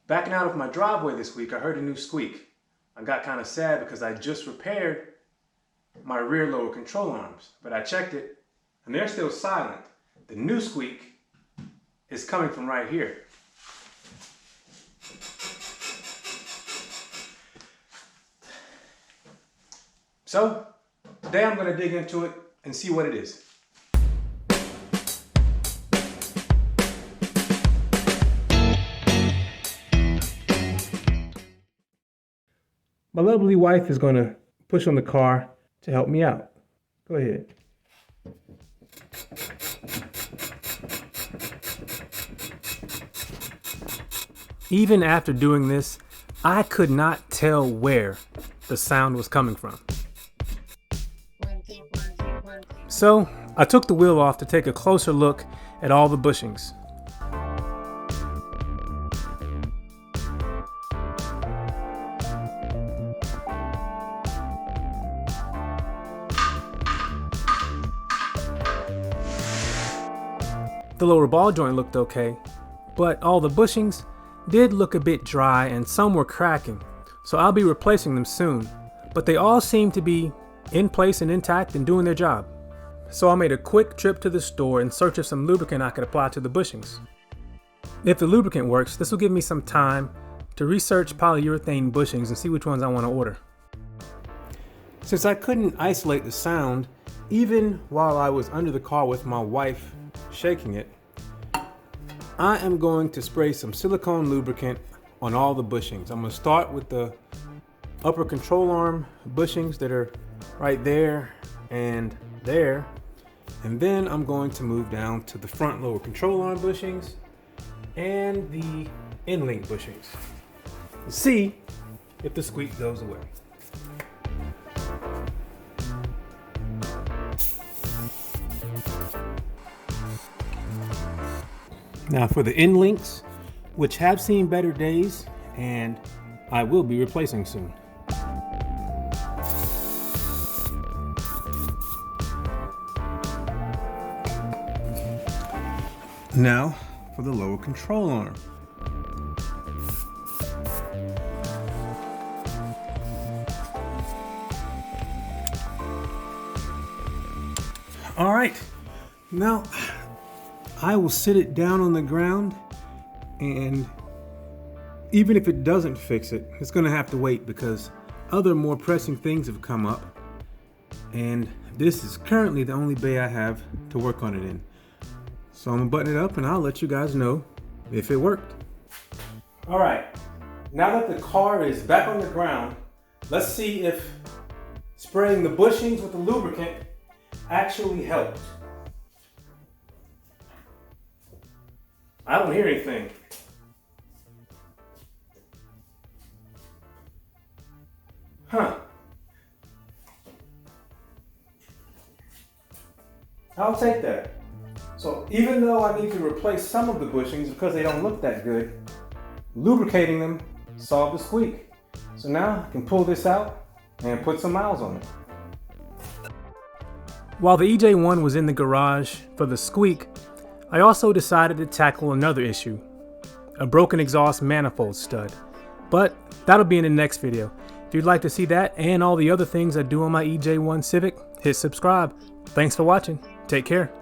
Backing out of my driveway this week, I heard a new squeak. I got kind of sad because I just repaired my rear lower control arms, but I checked it and they're still silent. The new squeak is coming from right here. So today I'm going to dig into it and see what it is. My lovely wife is going to push on the car to help me out. Go ahead. Even after doing this, I could not tell where the sound was coming from. So I took the wheel off to take a closer look at all the bushings. The lower ball joint looked okay, but all the bushings did look a bit dry and some were cracking, so I'll be replacing them soon, but they all seem to be in place and intact and doing their job. So I made a quick trip to the store in search of some lubricant I could apply to the bushings. If the lubricant works, this will give me some time to research polyurethane bushings and see which ones I want to order. Since I couldn't isolate the sound, even while I was under the car with my wife shaking it, I am going to spray some silicone lubricant on all the bushings. I'm going to start with the upper control arm bushings that are right there and there, and then I'm going to move down to the front lower control arm bushings and the end link bushings to see if the squeak goes away. Now for the end links, which have seen better days and I will be replacing soon. Now for the lower control arm. All right, now I will sit it down on the ground, and even if it doesn't fix it, it's gonna have to wait because other more pressing things have come up, and this is currently the only bay I have to work on it in. So I'm gonna button it up and I'll let you guys know if it worked. All right, now that the car is back on the ground, let's see if spraying the bushings with the lubricant actually helped. I don't hear anything. Huh. I'll take that. So even though I need to replace some of the bushings because they don't look that good, lubricating them solved the squeak. So now I can pull this out and put some miles on it. While the EJ1 was in the garage for the squeak, I also decided to tackle another issue, a broken exhaust manifold stud, but that'll be in the next video. If you'd like to see that and all the other things I do on my EJ1 Civic, hit subscribe. Thanks for watching. Take care.